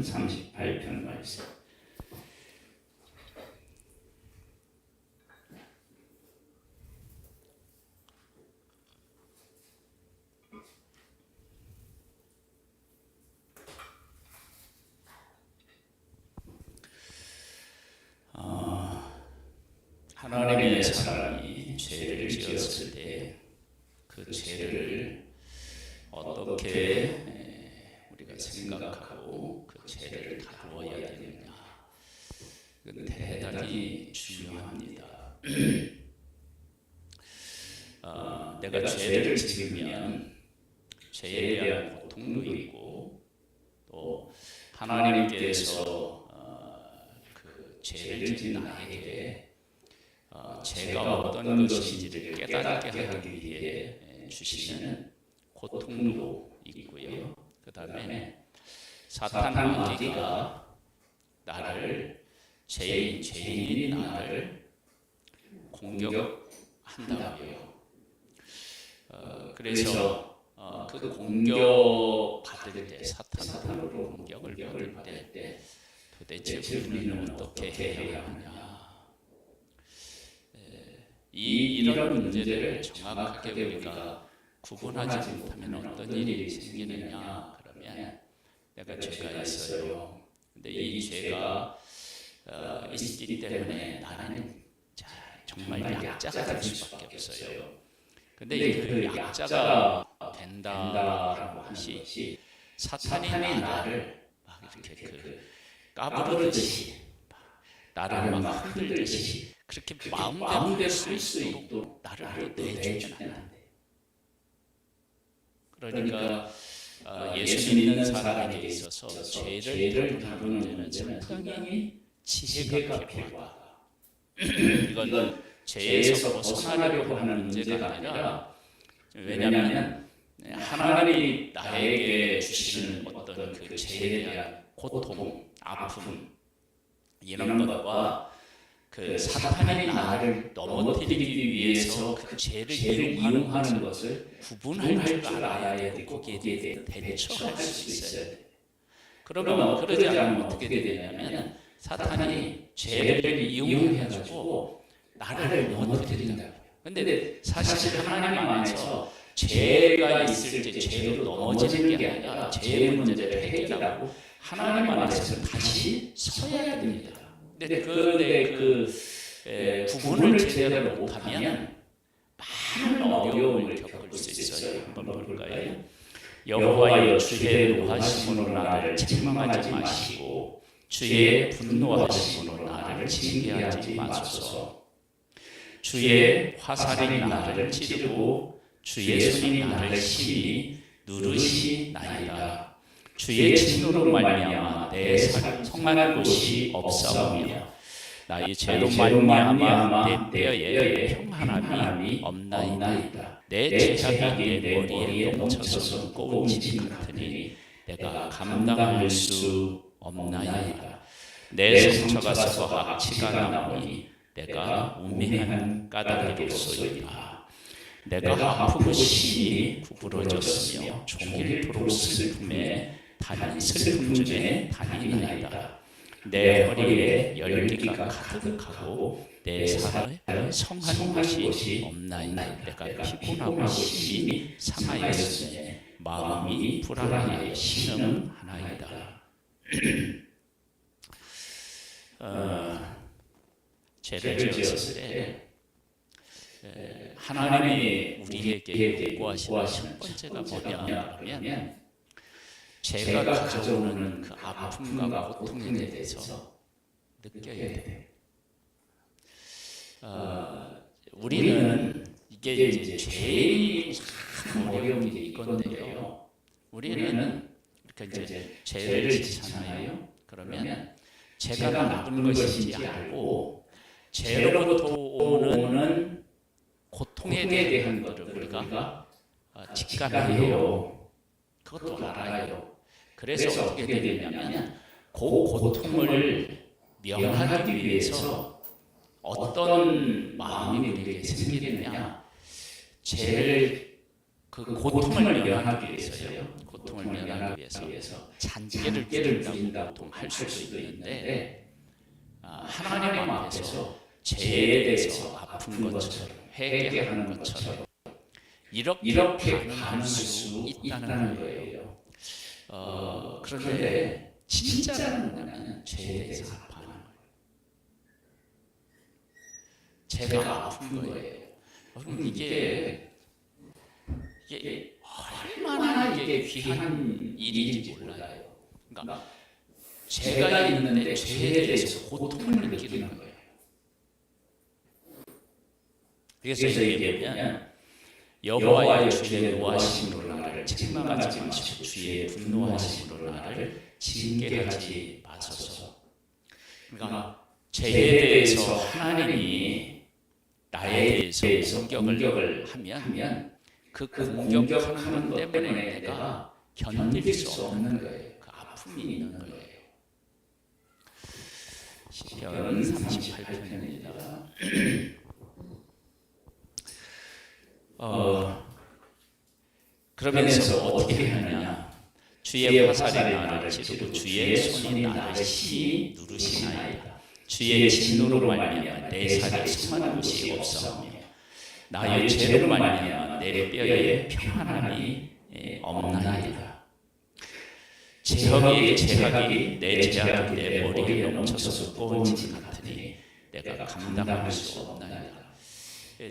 38편 말씀. 하나님의 사람이 죄를 지었을 때 그 죄를 어떻게 우리가 생각하고 그 죄를 다루어야 되느냐, 그건 대단히 중요합니다. 내가 죄를 지으면 죄에 대한 고통도 있고, 또 하나님께서 그 죄를 지은 나에게 죄가 어떤 것인지를 깨닫게 하기 위해 주시는 고통도 있고요. 그 다음에 사탄 마귀가 나를, 죄인인 나를 공격한다고요. 그래서 그 공격 받을 때, 사탄으로 공격을 받을 때 도대체 우리는 어떻게 해야 하냐, 이런 문제를 정확하게 우리가 구분하지 못하면 어떤 일이 생기느냐, 그러면 내가 죄가 있어요. 근데 이 죄가 있기 때문에 나는 정말 약자가 될 수밖에 없어요. 근데 그 약자가 된다라고 하는 것이 사탄이 나를 막 이렇게 까부르듯이, 나를 막 흔들듯이 그렇게 마음대로 할 수 있도록 나를 또 내주면 안 돼. 그러니까 예수 믿는 사람에게 있어서 죄를 다루는 문제는 상당히 지혜가 필요하다. 이건 죄에서 벗어나려고 하는 문제가 아니라, 왜냐하면 하나님이 나에게 주시는 어떤 그 죄에 대한 고통, 아픔, 이런 것과 그 사탄이 나를 넘어뜨리기 위해서 그 죄를 이용하는 것을 구분할 줄 알아야 되고, 거기에 대해 대처할 수 있어야 돼. 그러면 그러지 않으면 어떻게 되냐면 사탄이 죄를 이용해가지고 나를 넘어뜨린다고요. 근데 사실 하나님 안에서 죄가 있을 때 죄로 넘어지는 게 아니라 죄의 문제를 해결하고 하나님 안에서 다시 서야 됩니다. 근데 그 구분을 제대로 못하면 많은 어려움을 겪을 수 있어요. 한번 볼까요? 여호와여, 주의 노하심으로 나를 책망하지 마시고 주의 분노하심으로 나를 징계하지 마소서. 주의 화살이 나를 찌르고 주의 손이 나를 심히 누르시나이다. 주의 진노로 말미암아 내 성할 곳이 없사오며 나의 죄로 말미암아 내 뼈에 평안함이 없나이다. 내 죄악이 내 머리에 넘쳐서 무거운 짐 같으니 내가 감당할 수 없나이다. 내 상처가 썩어 악취가 나오니 내가 우매한 까닭이로소이다. 내가 아프고 심히 구부러졌으며 종일토록 슬픔에 슬픔 중에 다니나이다. 내 허리에 열기가 가득하고 내 살에 성한 곳이 없나이다. 내가 피곤하고 심히 상하였으니 마음이 불안하여 신음하나이다. 죄를 지었을 때 하나님이 우리에게 요구하시는 첫 번째가 뭐냐면, 죄가 가져오는 그 아픔과 고통에 대해서 느껴야 돼. 우리는 이게 이제 제일 참 어려운 게 이건데요. 우리는 이렇게 이제 죄를 지잖아요. 그러면 죄가 나쁜 것인지 알고 죄로부터 오는 고통에 대한 것을 우리가 직감해요. 그것도 알아요. 그래서 어떻게 되냐면 그 고통을 명하기 위해서 어떤 마음이 우리에게 생기느냐, 죄를 그 고통을 면하기 위해서요. 고통을 면하기 위해서 잔재를 부린다고 보통 할 수도 있는데 하나님 앞에서 죄에 대해서 아픈 것처럼 회개하는 것처럼 이렇게 반응할 수 있다는 거예요. 그런데 진짜는 뭐냐면 죄에 대해서 아파하는 거예요. 제가 아픈 거예요. 여러분 이게 얼마나 이게 귀한 일인지 몰라요. 그러니까 죄가 있는데 죄에 대해서 고통을 느끼는 거예요. 그래서 이게 보면 여호와여 주의 노하심으로 나를 책망하지 마시고 주의 분노하심으로 나를 징계하지 마소서. 그러니까 죄에 대해서 하나님이 나에 대해서 공격을 하면 그 공격하는 것 때문에 내가 견딜 수 없는 거예요. 그 아픔이 있는 거예요. 시편 38편입니다. 그러면서 어떻게 하느냐? 주의 화살이 나를 찌르고 주의 손이 나를 심히 누르시나이다. 주의 진노로 말미암아 내 살이 성한 곳이 없사오며 나의 죄로 말미암아 내 뼈에 평안함이 없나이다. 제각이 내 제약이 내 머리에 넘쳐서 무거운 짐 같으니 내가 감당할 수 없나이다.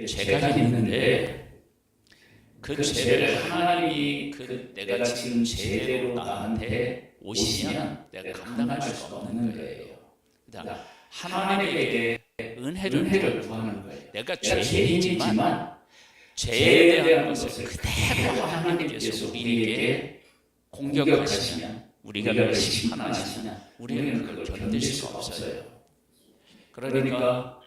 죄가 있는데 그 죄를 하나님이 내가 지금 죄대로 나한테 오시면 내가 감당할 수 없는 거예요. 그러니까 하나님에게 은혜를 구하는 거예요. 내가 죄인이지만 죄에 대한 것을 그대로 하나님께서 우리에게 공격하시면, 우리가 심판하시면 우리는 그걸 견딜 수가 없어요. 그러니까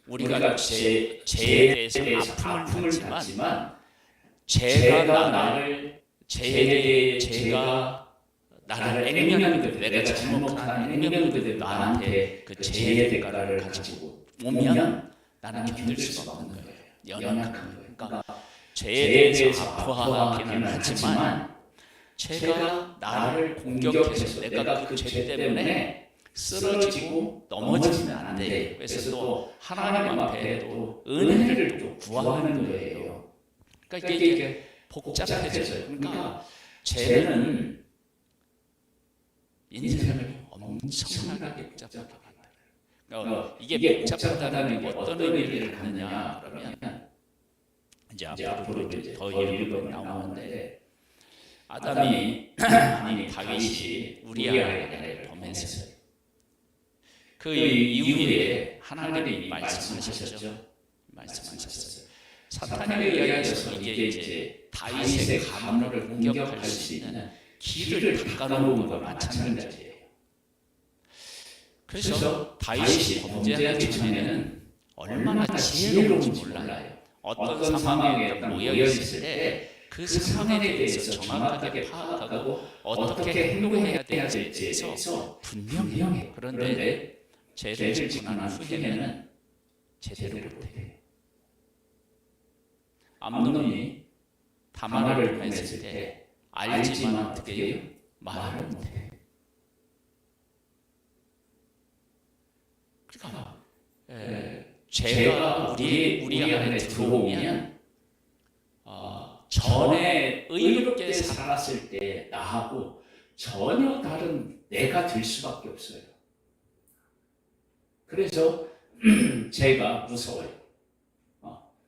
우리가 죄에 대해서 아픔을 받지만 죄가 나를 액면하는 내가 잘못한 액면들이 나한테 그 죄의 대가를 가지고 오면 나는 견딜 수가 없는 거예요. 연약한 거예요. 그러니까 죄에 대해서 아파하기는 하지만 죄가 나를 공격해서 내가 그 죄 때문에 쓰러지고 넘어지면 안 돼. 그래서 또 하나님 앞에 또 은혜를 또 구하는 거예요. 그러니까 이게 복잡해져요. 그러니까 죄는 인생을 엄청나게 복잡하게 만들어요. 이게 복잡하다는 게 어떤 의미를 갖느냐 그러면 이제 앞으로 이제 더 읽으면 나오는데 아담이 다윗이 우리아를 범했어요. 그 이후에 하나님이 말씀하셨죠. 사탄에 의해서 이제 다윗의 가문을 공격할 수 있는 길을 닦아놓은 것과 마찬가지예요. 그래서 다윗이 범죄하기 전에는 얼마나 지혜로운지 몰라요. 어떤 상황에 놓여 있을 때 그 상황에 대해서 정확하게 파악하고 어떻게 행동해야 될지에 대해서 분명해요. 그런데 죄를 짓고 난 후에는 제대로 못해요. 암논이 다말을 보냈을 때 알지만 어떻게 해요? 말을 못해요. 그러니까 죄가 우리 안에 들어오면 전에 의롭게 살았을 때 나하고 전혀 다른 내가 될 수밖에 없어요. 그래서 죄가 무서워요.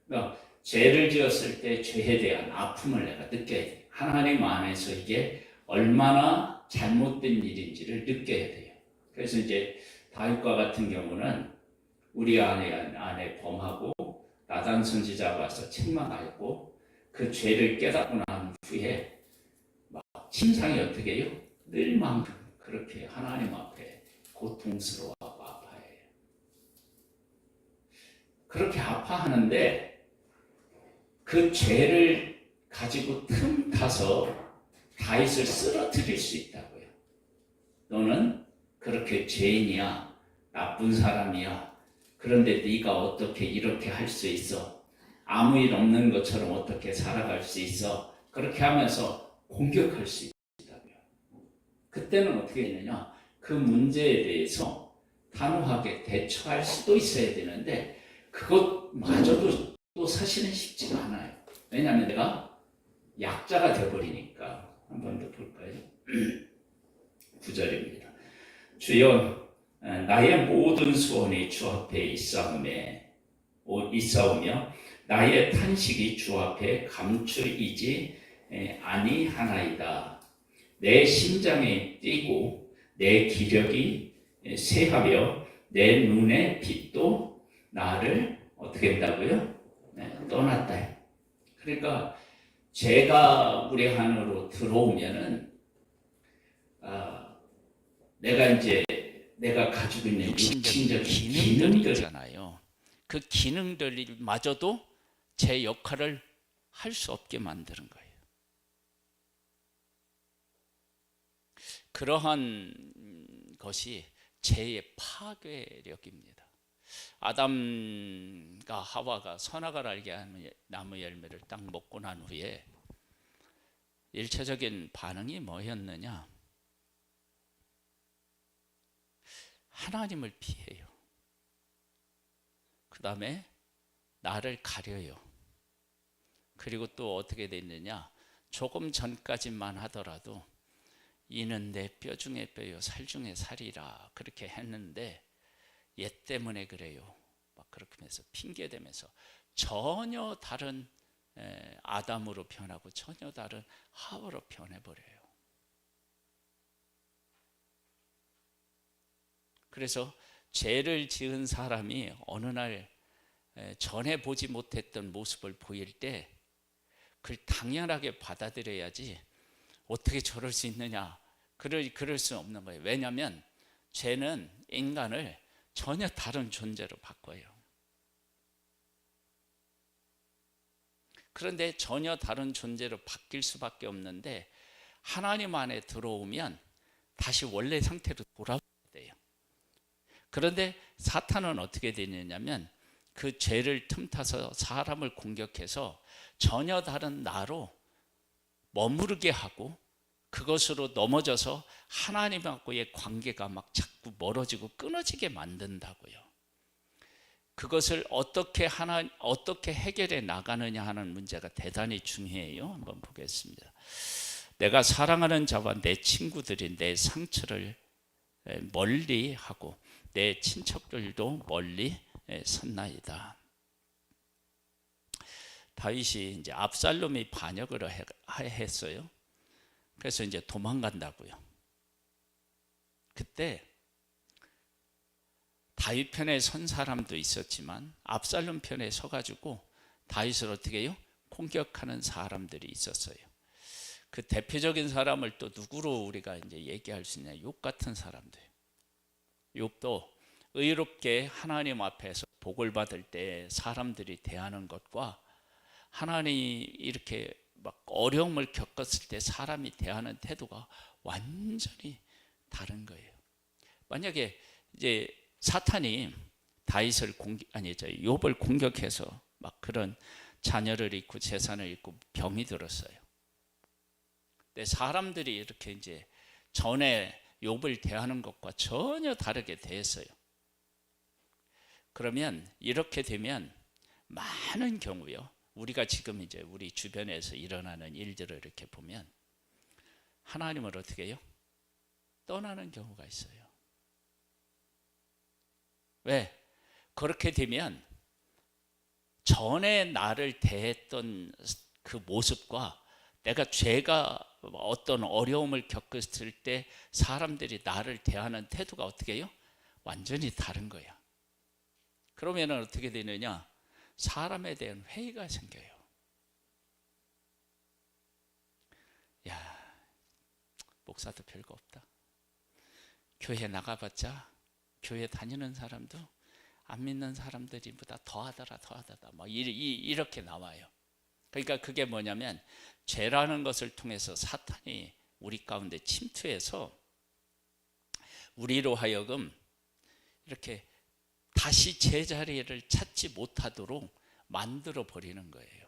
그러니까 죄를 지었을 때 죄에 대한 아픔을 내가 느껴야 돼요. 하나님 안에서 이게 얼마나 잘못된 일인지를 느껴야 돼요. 그래서 이제 다윗과 같은 경우는 우리 안에 범하고 나단 선지자가 와서 책망하였고 그 죄를 깨닫고 난 후에 막 심상이 어떻게 해요? 늘만큼 그렇게 하나님 앞에 고통스러워하고 아파해요. 그렇게 아파하는데 그 죄를 가지고 틈타서 다윗을 쓰러뜨릴 수 있다고요. 너는 그렇게 죄인이야, 나쁜 사람이야. 그런데 네가 어떻게 이렇게 할 수 있어? 아무 일 없는 것처럼 어떻게 살아갈 수 있어? 그렇게 하면서 공격할 수 있다고요. 그때는 어떻게 했느냐? 그 문제에 대해서 단호하게 대처할 수도 있어야 되는데 그것마저도 또 사실은 쉽지가 않아요. 왜냐하면 내가 약자가 되어버리니까. 한 번 더 볼까요? 9절입니다. 주여 나의 모든 소원이 주 앞에 있사오며 나의 탄식이 주 앞에 감추이지 아니하나이다. 내 심장이 뛰고 내 기력이 쇠하며 내 눈의 빛도 나를 어떻게 한다고요? 떠났다. 그러니까 죄가 우리 안으로 들어오면은 내가 가지고 있는 육신적 기능들이 있잖아요. 그 기능들마저도 제 역할을 할 수 없게 만드는 거예요. 그러한 것이 죄의 파괴력입니다. 아담과 하와가 선악을 알게 하는 나무 열매를 딱 먹고 난 후에 일차적인 반응이 뭐였느냐? 하나님을 피해요. 그 다음에 나를 가려요. 그리고 또 어떻게 됐느냐? 조금 전까지만 하더라도 이는 내 뼈 중에 뼈요 살 중에 살이라 그렇게 했는데 얘 때문에 그래요. 막 그렇게 하면서 핑계대면서 전혀 다른 아담으로 변하고 전혀 다른 하와로 변해버려요. 그래서 죄를 지은 사람이 어느 날 전에 보지 못했던 모습을 보일 때 그걸 당연하게 받아들여야지 어떻게 저럴 수 있느냐. 그럴 수 없는 거예요. 왜냐하면 죄는 인간을 전혀 다른 존재로 바꿔요. 그런데 전혀 다른 존재로 바뀔 수밖에 없는데 하나님 안에 들어오면 다시 원래 상태로 돌아와야 돼요. 그런데 사탄은 어떻게 되느냐면 그 죄를 틈타서 사람을 공격해서 전혀 다른 나로 머무르게 하고 그것으로 넘어져서 하나님하고의 관계가 막 자꾸 멀어지고 끊어지게 만든다고요. 그것을 어떻게 해결해 나가느냐 하는 문제가 대단히 중요해요. 한번 보겠습니다. 내가 사랑하는 자와 내 친구들이 내 상처를 멀리 하고 내 친척들도 멀리 섰나이다. 다윗이 이제 압살롬이 반역을 했어요. 그래서 이제 도망간다고요. 그때 다윗 편에 선 사람도 있었지만 압살롬 편에 서가지고 다윗을 어떻게 해요? 공격하는 사람들이 있었어요. 그 대표적인 사람을 또 누구로 우리가 이제 얘기할 수 있냐? 욥 같은 사람들. 욥도 의롭게 하나님 앞에서 복을 받을 때 사람들이 대하는 것과 하나님이 이렇게 막 어려움을 겪었을 때 사람이 대하는 태도가 완전히 다른 거예요. 만약에 이제 사탄이 욥을 공격해서 막 그런 자녀를 잃고 재산을 잃고 병이 들었어요. 근데 사람들이 이렇게 이제 전에 욥을 대하는 것과 전혀 다르게 대했어요. 그러면 이렇게 되면 많은 경우요. 우리가 지금 이제 우리 주변에서 일어나는 일들을 이렇게 보면 하나님을 어떻게 해요? 떠나는 경우가 있어요. 왜? 그렇게 되면 전에 나를 대했던 그 모습과 제가 어떤 어려움을 겪었을 때 사람들이 나를 대하는 태도가 어떻게 해요? 완전히 다른 거야. 그러면 어떻게 되느냐? 사람에 대한 회의가 생겨요. 야, 목사도 별거 없다. 교회 나가봤자 교회 다니는 사람도 안 믿는 사람들이보다 더하더라. 막 이렇게 나와요. 그러니까 그게 뭐냐면 죄라는 것을 통해서 사탄이 우리 가운데 침투해서 우리로 하여금 이렇게 다시 제자리를 찾지 못하도록 만들어 버리는 거예요.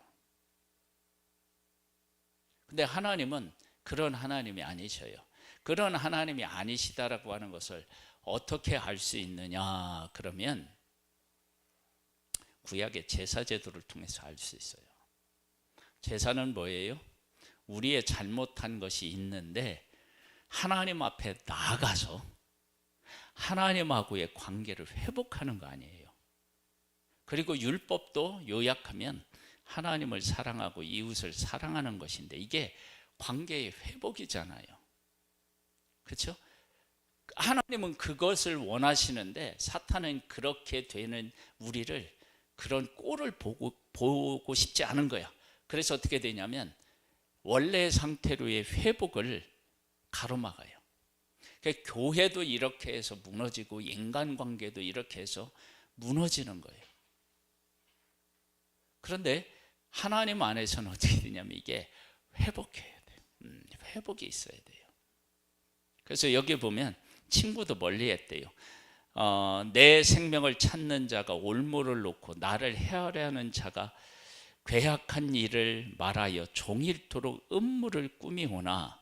근데 하나님은 그런 하나님이 아니셔요. 그런 하나님이 아니시다라고 하는 것을 어떻게 알 수 있느냐? 그러면 구약의 제사 제도를 통해서 알 수 있어요. 제사는 뭐예요? 우리의 잘못한 것이 있는데 하나님 앞에 나아가서 하나님하고의 관계를 회복하는 거 아니에요. 그리고 율법도 요약하면 하나님을 사랑하고 이웃을 사랑하는 것인데 이게 관계의 회복이잖아요. 그렇죠? 하나님은 그것을 원하시는데 사탄은 그렇게 되는 우리를 그런 꼴을 보고 싶지 않은 거야. 그래서 어떻게 되냐면 원래 상태로의 회복을 가로막아요. 그러니까 교회도 이렇게 해서 무너지고 인간관계도 이렇게 해서 무너지는 거예요. 그런데 하나님 안에서는 어떻게 되냐면 이게 회복해야 돼요. 회복이 있어야 돼요. 그래서 여기 보면 친구도 멀리 했대요. 내 생명을 찾는 자가 올무를 놓고 나를 헤아려 하는 자가 괴악한 일을 말하여 종일토록 음모를 꾸미오나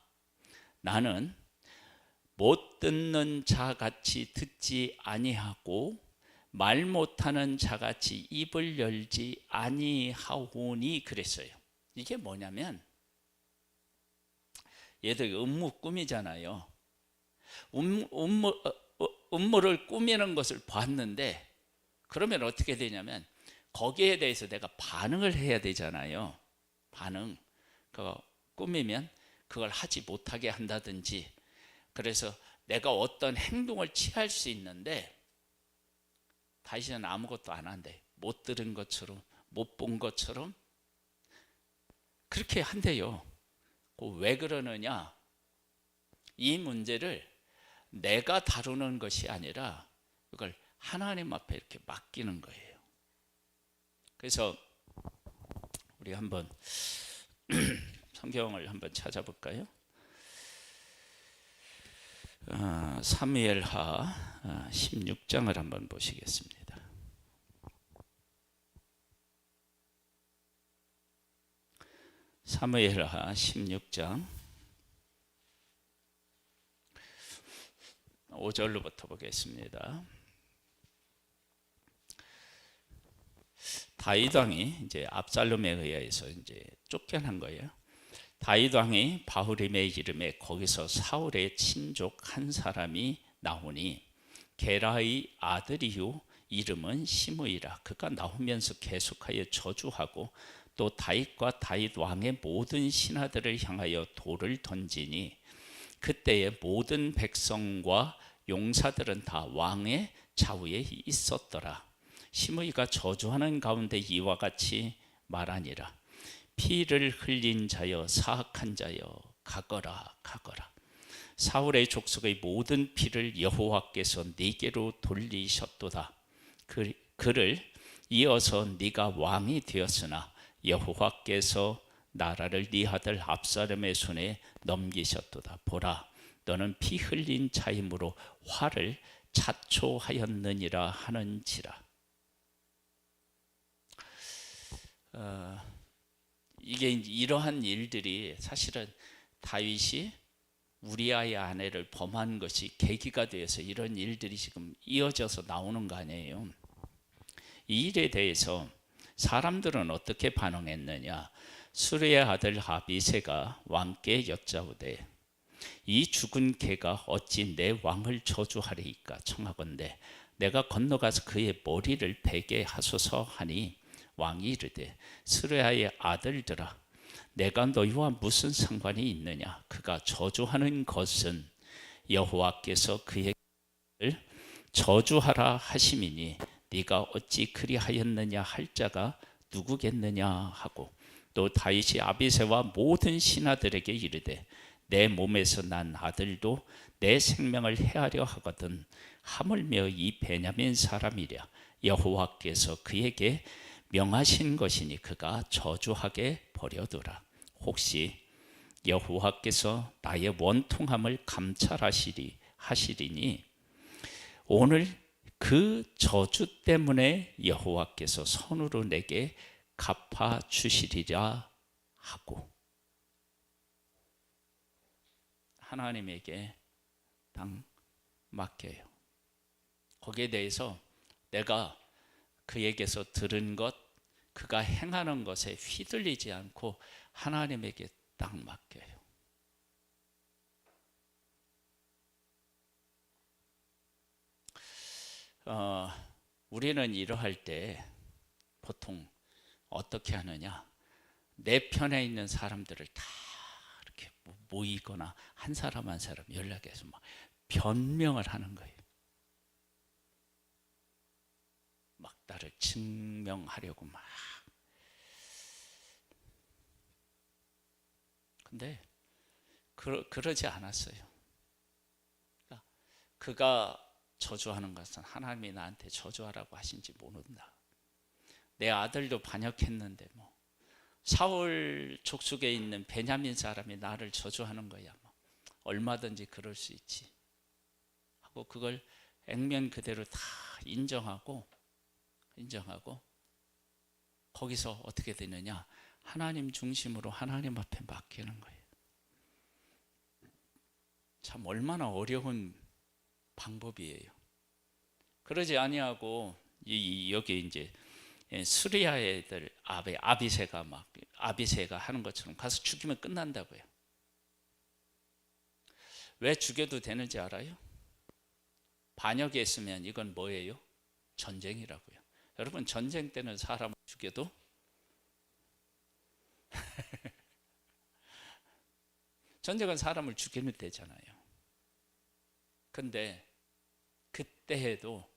나는 못 듣는 자같이 듣지 아니하고 말 못하는 자같이 입을 열지 아니하오니 그랬어요. 이게 뭐냐면 얘들 음모 꾸미잖아요. 음모를 꾸미는 것을 봤는데 그러면 어떻게 되냐면 거기에 대해서 내가 반응을 해야 되잖아요. 반응. 그거 꾸미면 그걸 하지 못하게 한다든지 그래서 내가 어떤 행동을 취할 수 있는데 다시는 아무것도 안 한대. 못 들은 것처럼 못 본 것처럼 그렇게 한대요. 왜 그러느냐? 이 문제를 내가 다루는 것이 아니라 그걸 하나님 앞에 이렇게 맡기는 거예요. 그래서 우리 한번 성경을 한번 찾아볼까요? 사무엘하 16장을 한번 보시겠습니다. 사무엘하 16장 5절로부터 보겠습니다. 다윗 왕이 이제 압살롬에 의해서 이제 쫓겨난 거예요. 다윗 왕이 바후림의 이름에 거기서 사울의 친족 한 사람이 나오니 게라의 아들이요 이름은 시므이라. 그가 나오면서 계속하여 저주하고 또 다윗과 다윗 왕의 모든 신하들을 향하여 돌을 던지니 그때에 모든 백성과 용사들은 다 왕의 좌우에 있었더라. 시므이가 저주하는 가운데 이와 같이 말하니라. 피를 흘린 자여 사악한 자여 가거라 가거라. 사울의 족속의 모든 피를 여호와께서 네게로 돌리셨도다. 그를 이어서 네가 왕이 되었으나 여호와께서 나라를 네 아들 압살롬의 손에 넘기셨도다. 보라, 너는 피 흘린 자이므로 화를 자초하였느니라 하는지라. 이게 이러한 일들이 사실은 다윗이 우리아의 아내를 범한 것이 계기가 되어서 이런 일들이 지금 이어져서 나오는 거 아니에요. 이 일에 대해서 사람들은 어떻게 반응했느냐? 수르의 아들 아비새가 왕께 여짜오되 이 죽은 개가 어찌 내 왕을 저주하리이까 청하건대 내가 건너가서 그의 머리를 베게 하소서 하니 왕이 이르되 스루야의 아들들아 내가 너희와 무슨 상관이 있느냐? 그가 저주하는 것은 여호와께서 그에게 저주하라 하심이니 네가 어찌 그리하였느냐 할 자가 누구겠느냐 하고 또 다윗이 아비새와 모든 신하들에게 이르되 내 몸에서 난 아들도 내 생명을 해하려 하거든 하물며 이 베냐민 사람이랴 여호와께서 그에게 명하신 것이니 그가 저주하게 버려두라. 혹시 여호와께서 나의 원통함을 감찰하시리니 오늘 그 저주 때문에 여호와께서 손으로 내게 갚아 주시리라 하고 하나님에게 당 맡겨요. 거기에 대해서 내가 그에게서 들은 것, 그가 행하는 것에 휘둘리지 않고 하나님에게 딱 맡겨요. 우리는 이러할 때 보통 어떻게 하느냐? 내 편에 있는 사람들을 다 이렇게 모이거나 한 사람 한 사람 연락해서 막 변명을 하는 거예요. 막 나를 증명하려고 막. 근데 그러지 않았어요. 그러니까 그가 저주하는 것은 하나님이 나한테 저주하라고 하신지 모른다. 내 아들도 반역했는데 뭐 사울 족속에 있는 베냐민 사람이 나를 저주하는 거야. 뭐 얼마든지 그럴 수 있지 하고 그걸 액면 그대로 다 인정하고 거기서 어떻게 되느냐? 하나님 중심으로 하나님 앞에 맡기는 거예요. 참 얼마나 어려운 방법이에요. 그러지 아니하고 여기 이제 수리아 애들 아비새가 하는 것처럼 가서 죽이면 끝난다고요. 왜 죽여도 되는지 알아요? 반역이 있으면 이건 뭐예요? 전쟁이라고요. 여러분 전쟁 때는 사람을 죽여도 전쟁은 사람을 죽이면 되잖아요. 근데 그때 해도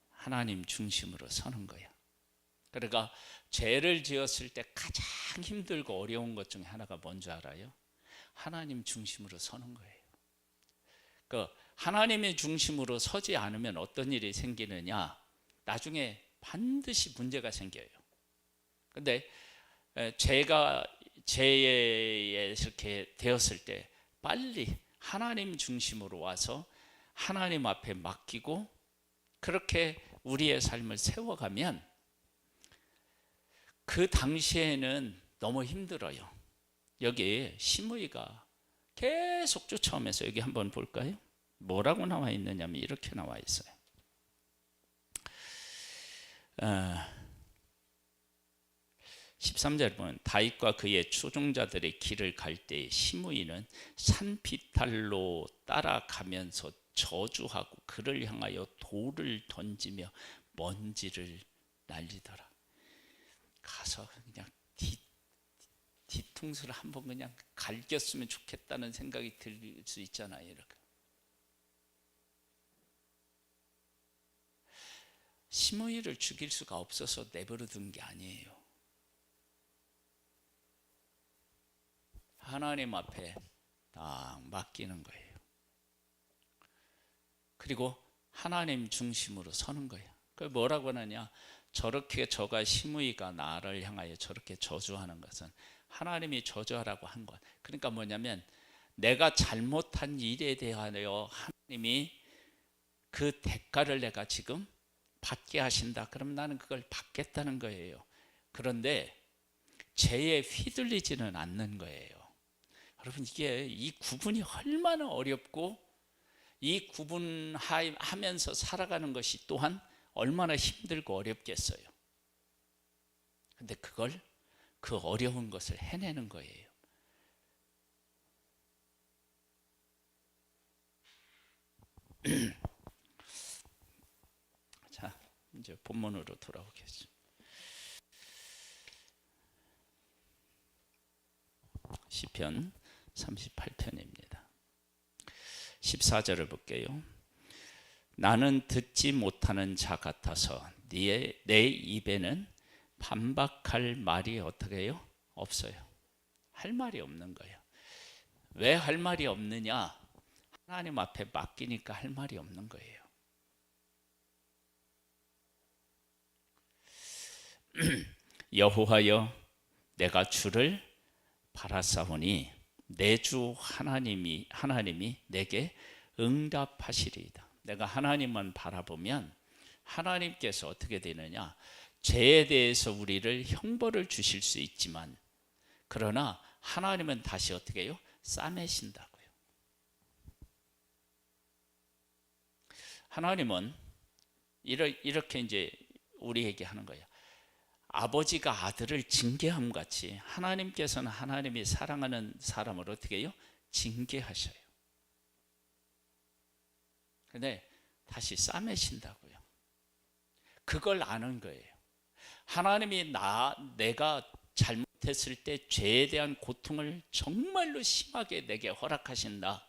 하나님 중심으로 서는 거야. 그러니까 죄를 지었을 때 가장 힘들고 어려운 것 중에 하나가 뭔지 알아요? 하나님 중심으로 서는 거예요. 그 하나님의 중심으로 서지 않으면 어떤 일이 생기느냐? 나중에 반드시 문제가 생겨요. 근데 죄에 이렇게 되었을 때 빨리 하나님 중심으로 와서 하나님 앞에 맡기고 그렇게 우리의 삶을 세워가면 그 당시에는 너무 힘들어요. 여기 시므이가 계속 쫓아오면서 여기 한번 볼까요? 뭐라고 나와 있느냐면 이렇게 나와 있어요. 13절 보면 다윗과 그의 추종자들의 길을 갈 때 시므이는 산비탈로 따라가면서 저주하고 그를 향하여 돌을 던지며 먼지를 날리더라. 가서 그냥 뒤통수를 한번 그냥 갈겼으면 좋겠다는 생각이 들 수 있잖아요. 이렇게. 시므이를 죽일 수가 없어서 내버려 둔 게 아니에요. 하나님 앞에 딱 맡기는 거예요. 그리고 하나님 중심으로 서는 거예요. 그 뭐라고 하느냐? 저렇게 저가 시므이가 나를 향하여 저렇게 저주하는 것은 하나님이 저주하라고 한 것. 그러니까 뭐냐면 내가 잘못한 일에 대하여 하나님이 그 대가를 내가 지금 받게 하신다. 그럼 나는 그걸 받겠다는 거예요. 그런데 죄에 휘둘리지는 않는 거예요. 여러분 이게 이 구분이 얼마나 어렵고 이 구분하면서 살아가는 것이 또한 얼마나 힘들고 어렵겠어요. 근데 그 어려운 것을 해내는 거예요. 자, 이제 본문으로 돌아오겠습니다. 시편 38편입니다. 14절을 볼게요. 나는 듣지 못하는 자 같아서 내 입에는 반박할 말이 어떻게 해요? 없어요. 할 말이 없는 거예요. 왜 할 말이 없느냐? 하나님 앞에 맡기니까 할 말이 없는 거예요. 여호와여 내가 주를 바라사오니 내 주 하나님이 내게 응답하시리이다. 내가 하나님만 바라보면 하나님께서 어떻게 되느냐? 죄에 대해서 우리를 형벌을 주실 수 있지만, 그러나 하나님은 다시 어떻게 해요? 싸매신다고요. 하나님은 이렇게 이제 우리에게 하는 거예요. 아버지가 아들을 징계함 같이 하나님께서는 하나님이 사랑하는 사람을 어떻게 해요? 징계하셔요. 근데 다시 싸매신다고요. 그걸 아는 거예요. 하나님이 내가 잘못했을 때 죄에 대한 고통을 정말로 심하게 내게 허락하신다.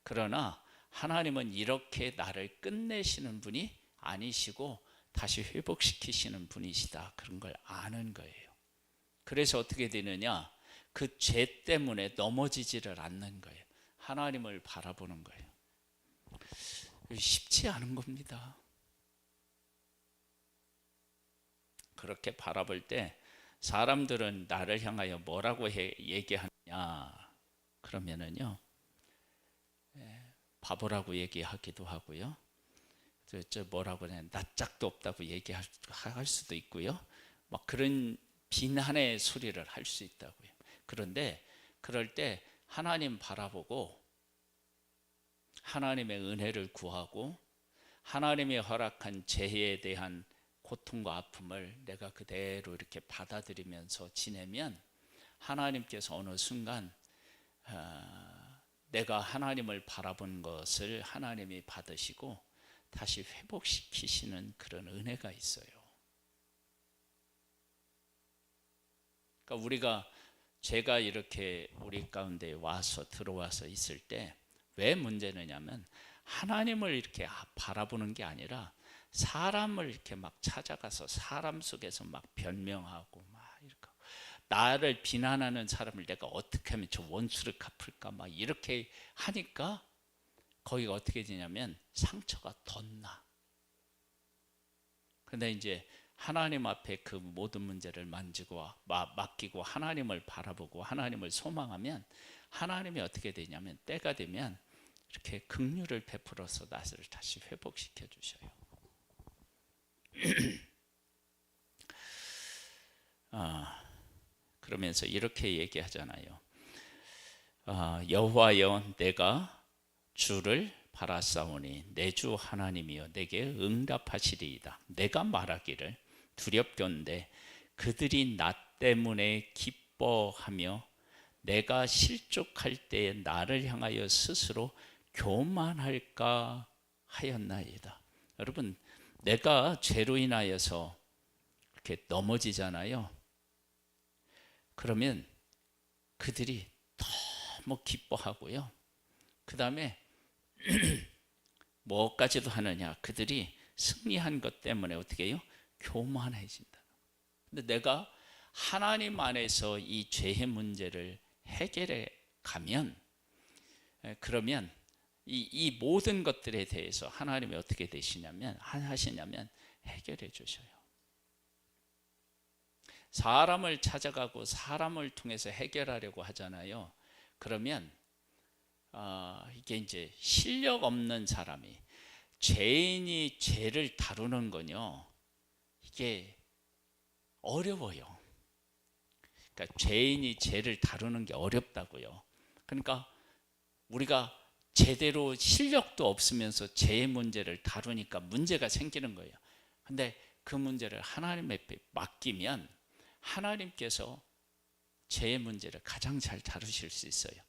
그러나 하나님은 이렇게 나를 끝내시는 분이 아니시고 다시 회복시키시는 분이시다. 그런 걸 아는 거예요. 그래서 어떻게 되느냐? 그 죄 때문에 넘어지지를 않는 거예요. 하나님을 바라보는 거예요. 쉽지 않은 겁니다. 그렇게 바라볼 때 사람들은 나를 향하여 뭐라고 얘기하느냐? 그러면은요, 바보라고 얘기하기도 하고요. 저 뭐라고 해, 낯짝도 없다고 얘기할 수도 있고요. 막 그런 비난의 소리를 할 수 있다고요. 그런데 그럴 때 하나님 바라보고 하나님의 은혜를 구하고 하나님이 허락한 죄에 대한 고통과 아픔을 내가 그대로 이렇게 받아들이면서 지내면 하나님께서 어느 순간 내가 하나님을 바라본 것을 하나님이 받으시고 다시 회복시키시는 그런 은혜가 있어요. 그러니까 제가 이렇게 우리 가운데 들어와서 있을 때 왜 문제느냐면 하나님을 이렇게 바라보는 게 아니라 사람을 이렇게 막 찾아가서 사람 속에서 막 변명하고 막 이렇게 나를 비난하는 사람을 내가 어떻게 하면 저 원수를 갚을까 막 이렇게 하니까 거기가 어떻게 되냐면 상처가 덧나. 근데 이제 하나님 앞에 그 모든 문제를 맡기고 하나님을 바라보고 하나님을 소망하면 하나님이 어떻게 되냐면 때가 되면 이렇게 긍휼을 베풀어서 나를 다시 회복시켜 주셔요. 그러면서 이렇게 얘기하잖아요. 여호와여, 내가 주를 바라사오니 내 주 하나님이여 내게 응답하시리이다. 내가 말하기를 두렵건대 그들이 나 때문에 기뻐하며 내가 실족할 때에 나를 향하여 스스로 교만할까 하였나이다. 여러분, 내가 죄로 인하여서 이렇게 넘어지잖아요. 그러면 그들이 너무 기뻐하고요. 그 다음에 뭐까지도 하느냐? 그들이 승리한 것 때문에 어떻게 해요? 교만해진다. 근데 내가 하나님 안에서 이 죄의 문제를 해결해 가면, 그러면 이 모든 것들에 대해서 하나님이 어떻게 하시냐면 해결해 주셔요. 사람을 찾아가고 사람을 통해서 해결하려고 하잖아요. 그러면 이게 이제 실력 없는 사람이 죄인이 죄를 다루는 건요, 이게 어려워요. 그러니까 죄인이 죄를 다루는 게 어렵다고요. 그러니까 우리가 제대로 실력도 없으면서 죄의 문제를 다루니까 문제가 생기는 거예요. 근데 그 문제를 하나님 앞에 맡기면 하나님께서 죄의 문제를 가장 잘 다루실 수 있어요.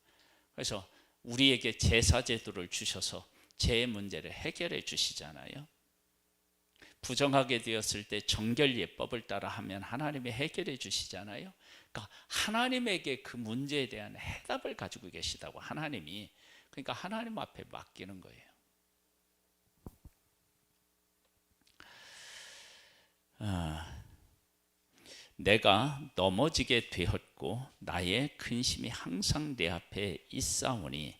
그래서 우리에게 제사 제도를 주셔서 죄의 문제를 해결해 주시잖아요. 부정하게 되었을 때 정결 예법을 따라 하면 하나님이 해결해 주시잖아요. 그러니까 하나님에게 그 문제에 대한 해답을 가지고 계시다고, 하나님이. 그러니까 하나님 앞에 맡기는 거예요. 내가 넘어지게 되었고 나의 근심이 항상 내 앞에 있사오니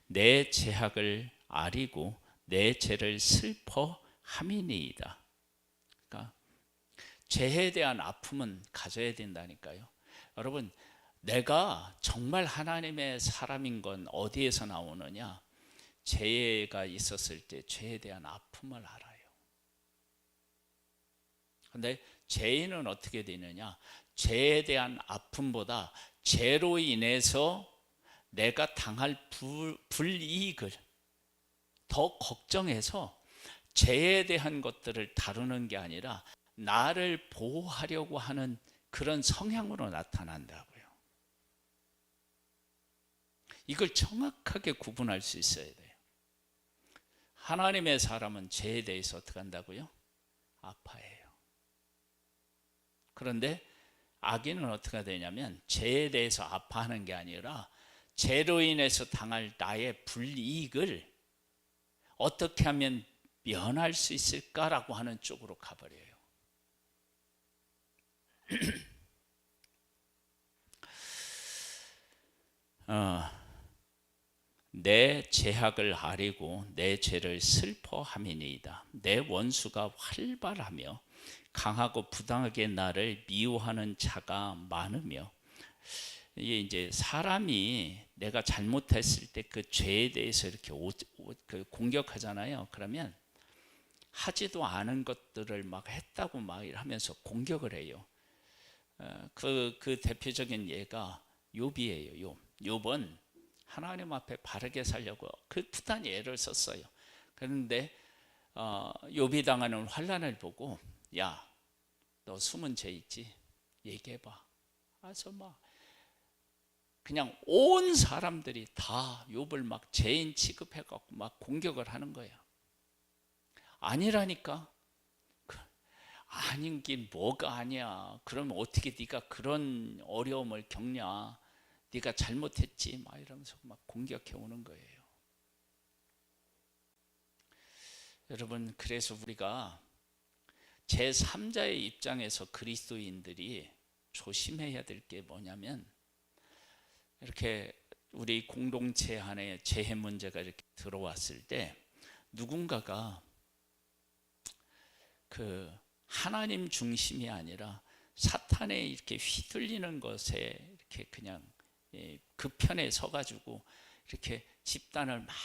내 죄악을 아리고 내 죄를 슬퍼함이니이다. 그러니까 죄에 대한 아픔은 가져야 된다니까요. 여러분, 내가 정말 하나님의 사람인 건 어디에서 나오느냐? 죄가 있었을 때 죄에 대한 아픔을 알아요. 근데 죄인은 어떻게 되느냐? 죄에 대한 아픔보다 죄로 인해서 내가 당할 불이익을 더 걱정해서 죄에 대한 것들을 다루는 게 아니라 나를 보호하려고 하는 그런 성향으로 나타난다고요. 이걸 정확하게 구분할 수 있어야 돼요. 하나님의 사람은 죄에 대해서 어떻게 한다고요? 아파해요. 그런데 악인은 어떻게 되냐면 죄에 대해서 아파하는 게 아니라 죄로 인해서 당할 나의 불이익을 어떻게 하면 면할 수 있을까라고 하는 쪽으로 가버려요. 내 죄악을 아리고 내 죄를 슬퍼함이니이다. 내 원수가 활발하며 강하고 부당하게 나를 미워하는 자가 많으며, 이게 이제 사람이 내가 잘못했을 때 그 죄에 대해서 이렇게 공격하잖아요. 그러면 하지도 않은 것들을 막 했다고 막 하면서 공격을 해요. 그 대표적인 예가 욥이에요. 욥은 하나님 앞에 바르게 살려고 그 부단히 애를 썼어요. 그런데 욥이 당하는 환난을 보고, 야, 너 숨은 죄 있지? 얘기해봐. 그래서 막 그냥 온 사람들이 다 욥을 막 죄인 취급해갖고 막 공격을 하는 거예요. 아니라니까. 아닌 게 뭐가 아니야. 그러면 어떻게 네가 그런 어려움을 겪냐. 네가 잘못했지. 막 이러면서 막 공격해 오는 거예요. 여러분, 그래서 우리가 제3자의 입장에서 그리스도인들이 조심해야 될 게 뭐냐면, 이렇게 우리 공동체 안에 재해 문제가 이렇게 들어왔을 때 누군가가 그 하나님 중심이 아니라 사탄에 이렇게 휘둘리는 것에 이렇게 그냥 그 편에 서가지고 이렇게 집단을 막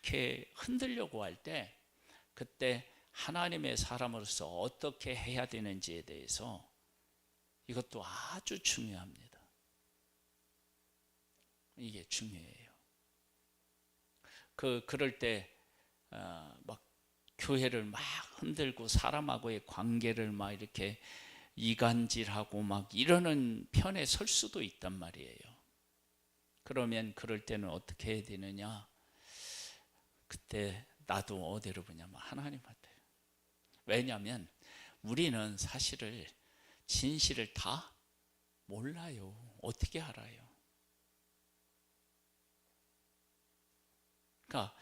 이렇게 흔들려고 할 때, 그때 하나님의 사람으로서 어떻게 해야 되는지에 대해서 이것도 아주 중요합니다. 이게 중요해요. 그럴 때 막 교회를 막 흔들고 사람하고의 관계를 막 이렇게 이간질하고 막 이러는 편에 설 수도 있단 말이에요. 그러면 그럴 때는 어떻게 해야 되느냐? 그때 나도 어디로 보냐면 하나님한테. 왜냐하면 우리는 사실을 진실을 다 몰라요. 어떻게 알아요? 그러니까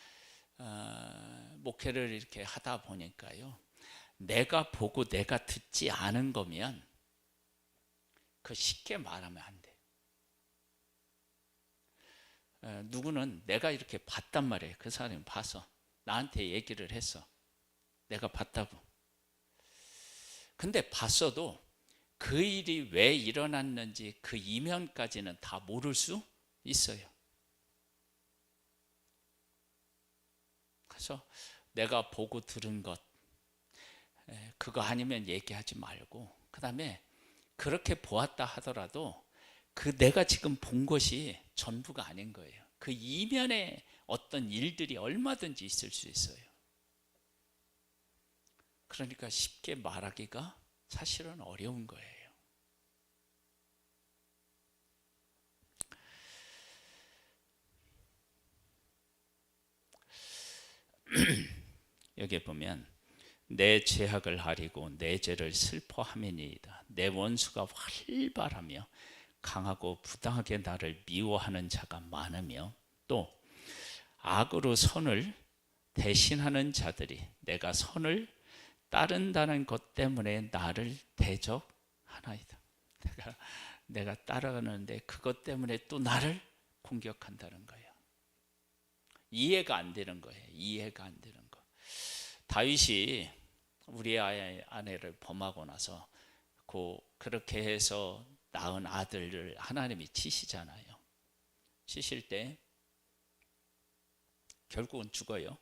목회를 이렇게 하다 보니까요, 내가 보고 내가 듣지 않은 거면 그 쉽게 말하면 안 돼. 누구는 내가 이렇게 봤단 말이에요. 그 사람이 봐서 나한테 얘기를 했어. 내가 봤다고. 근데 봤어도 그 일이 왜 일어났는지 그 이면까지는 다 모를 수 있어요. 그래서 내가 보고 들은 것, 그거 아니면 얘기하지 말고, 그 다음에 그렇게 보았다 하더라도 그 내가 지금 본 것이 전부가 아닌 거예요. 그 이면에 어떤 일들이 얼마든지 있을 수 있어요. 그러니까 쉽게 말하기가 사실은 어려운 거예요. 여기 보면 내 죄악을 아리고 내 죄를 슬퍼함이니이다. 내 원수가 활발하며 강하고 부당하게 나를 미워하는 자가 많으며, 또 악으로 선을 대신하는 자들이 내가 선을 따른다는 것 때문에 나를 대적하나이다. 내가 따라가는데 그것 때문에 또 나를 공격한다는 거예요. 이해가 안 되는 거예요. 이해가 안 되는 거. 다윗이 우리 아내를 범하고 나서 그렇게 해서 낳은 아들을 하나님이 치시잖아요. 치실 때 결국은 죽어요.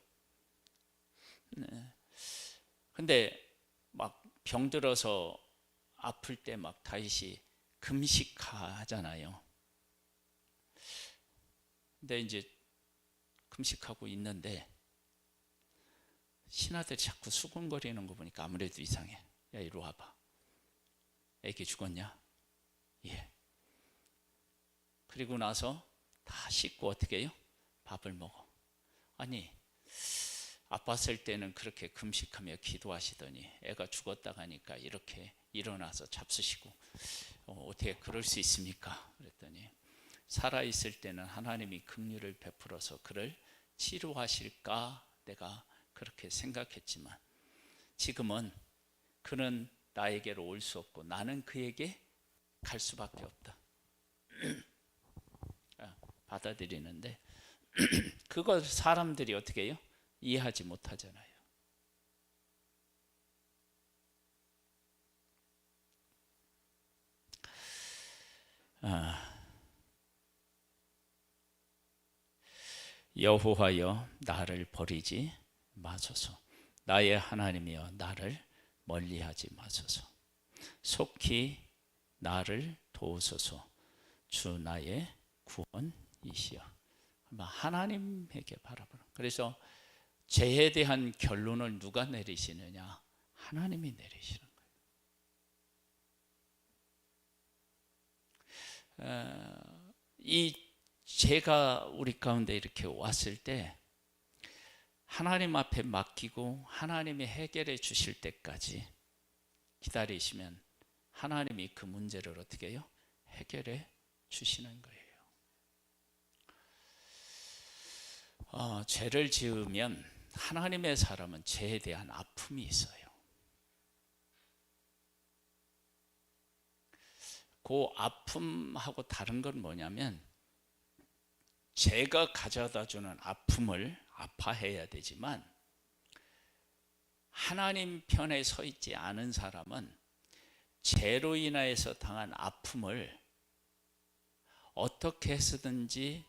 근데 막 병들어서 아플 때 막 다윗이 금식하잖아요. 근데 이제 금식하고 있는데 신하들이 자꾸 수군거리는 거 보니까 아무래도 이상해. 야, 이리 와봐. 애기 죽었냐? 예. 그리고 나서 다 씻고 어떻게 해요? 밥을 먹어. 아니, 아팠을 때는 그렇게 금식하며 기도하시더니 애가 죽었다고 하니까 이렇게 일어나서 잡수시고 어떻게 그럴 수 있습니까? 그랬더니 살아있을 때는 하나님이 긍휼을 베풀어서 그를 치료하실까 내가 그렇게 생각했지만 지금은 그는 나에게로 올 수 없고 나는 그에게 갈 수밖에 없다. 받아들이는데 그걸 사람들이 어떻게 해요? 이해하지 못하잖아요. 여호와여 나를 버리지 마소서. 나의 하나님이여 나를 멀리하지 마소서. 속히 나를 도우소서. 주 나의 구원이시여. 하나님에게 바라보는. 그래서 죄에 대한 결론을 누가 내리시느냐? 하나님이 내리시는 거예요. 이 죄가 우리 가운데 이렇게 왔을 때 하나님 앞에 맡기고 하나님이 해결해 주실 때까지 기다리시면 하나님이 그 문제를 어떻게 해요? 해결해 주시는 거예요. 죄를 지으면 하나님의 사람은 죄에 대한 아픔이 있어요. 그 아픔하고 다른 건 뭐냐면 죄가 가져다 주는 아픔을 아파해야 되지만 하나님 편에 서 있지 않은 사람은 죄로 인하여서 당한 아픔을 어떻게 해서든지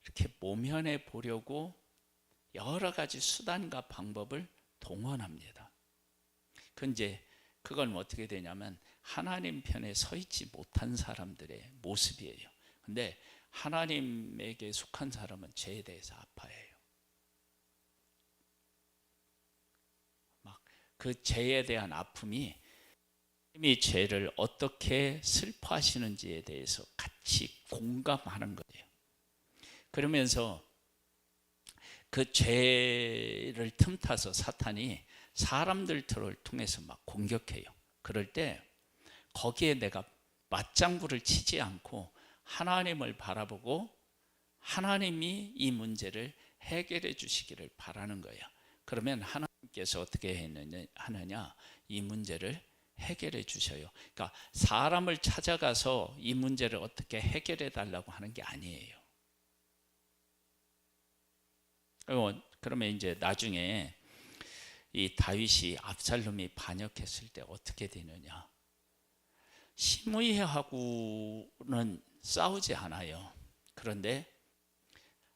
이렇게 모면해 보려고 여러 가지 수단과 방법을 동원합니다. 그건 어떻게 되냐면 하나님 편에 서 있지 못한 사람들의 모습이에요. 근데 하나님에게 속한 사람은 죄에 대해서 아파해요. 막 그 죄에 대한 아픔이 하나님이 죄를 어떻게 슬퍼하시는지에 대해서 같이 공감하는 거예요. 그러면서 그 죄를 틈타서 사탄이 사람들을 통해서 막 공격해요. 그럴 때 거기에 내가 맞장구를 치지 않고 하나님을 바라보고 하나님이 이 문제를 해결해 주시기를 바라는 거예요. 그러면 하나님께서 어떻게 하느냐? 이 문제를 해결해 주셔요. 그러니까 사람을 찾아가서 이 문제를 어떻게 해결해 달라고 하는 게 아니에요. 그러면 이제 나중에 이 다윗이 압살롬이 반역했을 때 어떻게 되느냐? 시므이하고는 싸우지 않아요. 그런데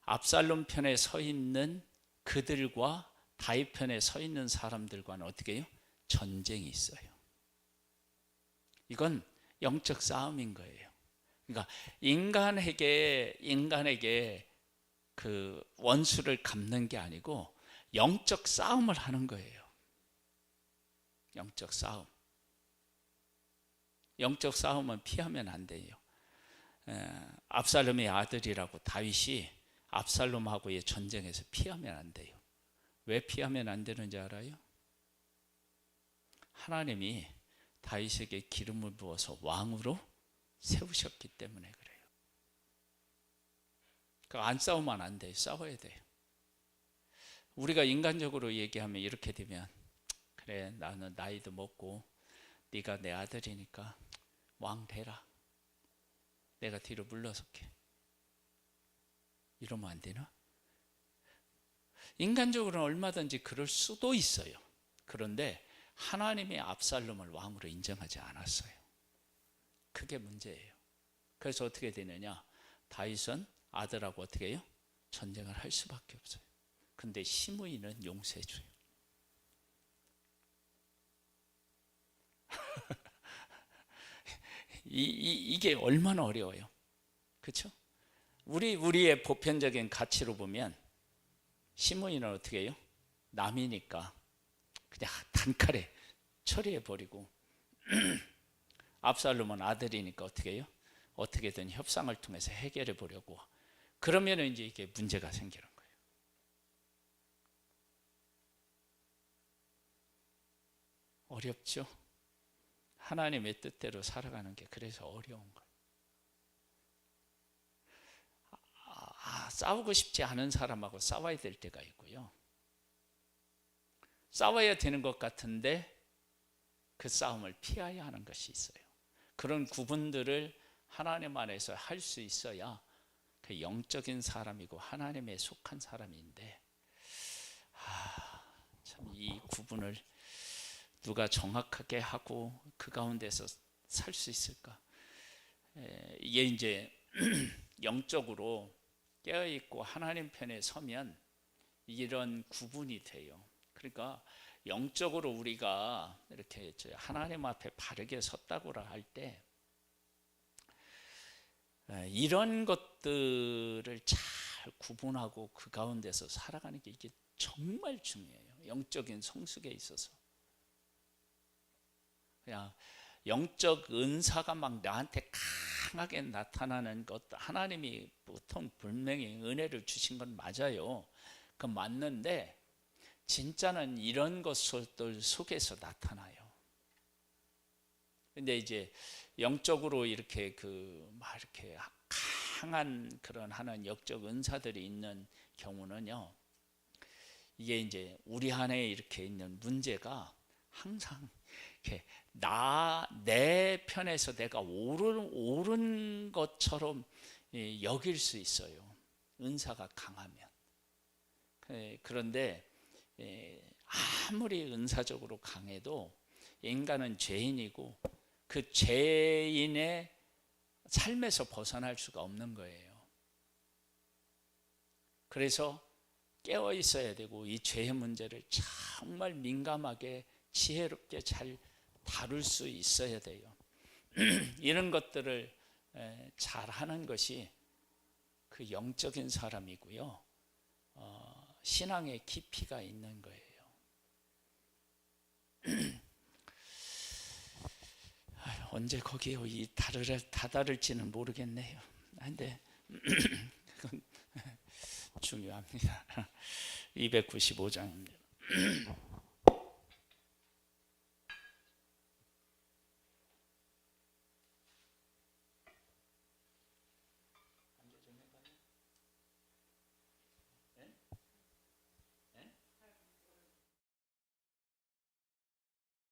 압살롬 편에 서 있는 그들과 다윗 편에 서 있는 사람들과는 어떻게 해요? 전쟁이 있어요. 이건 영적 싸움인 거예요. 그러니까 인간에게 그 원수를 갚는 게 아니고 영적 싸움을 하는 거예요. 영적 싸움. 영적 싸움은 피하면 안 돼요. 압살롬의 아들이라고 다윗이 압살롬하고의 전쟁에서 피하면 안 돼요. 왜 피하면 안 되는지 알아요? 하나님이 다윗에게 기름을 부어서 왕으로 세우셨기 때문에 그래요. 안 싸우면 안 돼요. 싸워야 돼요. 우리가 인간적으로 얘기하면 이렇게 되면 그래 나는 나이도 먹고 네가 내 아들이니까 왕 되라. 내가 뒤로 물러설게. 이러면 안 되나? 인간적으로는 얼마든지 그럴 수도 있어요. 그런데 하나님이 압살롬을 왕으로 인정하지 않았어요. 그게 문제예요. 그래서 어떻게 되느냐? 다윗은 아들하고 어떻게 해요? 전쟁을 할 수밖에 없어요. 근데 시므이는 용서해 줘요. 이게 얼마나 어려워요. 그렇죠? 우리의 보편적인 가치로 보면 시므이는 어떻게 해요? 남이니까 그냥 단칼에 처리해 버리고 압살롬은 아들이니까 어떻게 해요? 어떻게든 협상을 통해서 해결해 보려고. 그러면 이제 이게 문제가 생기는 거예요. 어렵죠? 하나님의 뜻대로 살아가는 게 그래서 어려운 거예요. 싸우고 싶지 않은 사람하고 싸워야 될 때가 있고요. 싸워야 되는 것 같은데 그 싸움을 피해야 하는 것이 있어요. 그런 구분들을 하나님 안에서 할 수 있어야 그 영적인 사람이고 하나님에 속한 사람인데, 참 이 구분을 누가 정확하게 하고 그 가운데서 살 수 있을까? 이게 이제 영적으로 깨어있고 하나님 편에 서면 이런 구분이 돼요. 그러니까 영적으로 우리가 이렇게 하나님 앞에 바르게 섰다고 할 때 이런 것들을 잘 구분하고 그 가운데서 살아가는 게 이게 정말 중요해요. 영적인 성숙에 있어서. 그냥 영적 은사가 막 나한테 강하게 나타나는 것, 하나님이 보통 분명히 은혜를 주신 건 맞아요. 그 맞는데 진짜는 이런 것들 속에서 나타나요. 근데 이제 영적으로 이렇게 막 이렇게 강한 그런 하는 영적 은사들이 있는 경우는요, 이게 이제 우리 안에 이렇게 있는 문제가 항상 이렇게 내 편에서 내가 옳은 것처럼 여길 수 있어요. 은사가 강하면. 그런데 아무리 은사적으로 강해도 인간은 죄인이고 그 죄인의 삶에서 벗어날 수가 없는 거예요. 그래서 깨어 있어야 되고 이 죄의 문제를 정말 민감하게 지혜롭게 잘 다룰 수 있어야 돼요. 이런 것들을 잘 하는 것이 그 영적인 사람이고요. 신앙의 깊이가 있는 거예요. 언제 거기에 다다를지는 모르겠네요. 근데 그건 중요합니다. 295장입니다.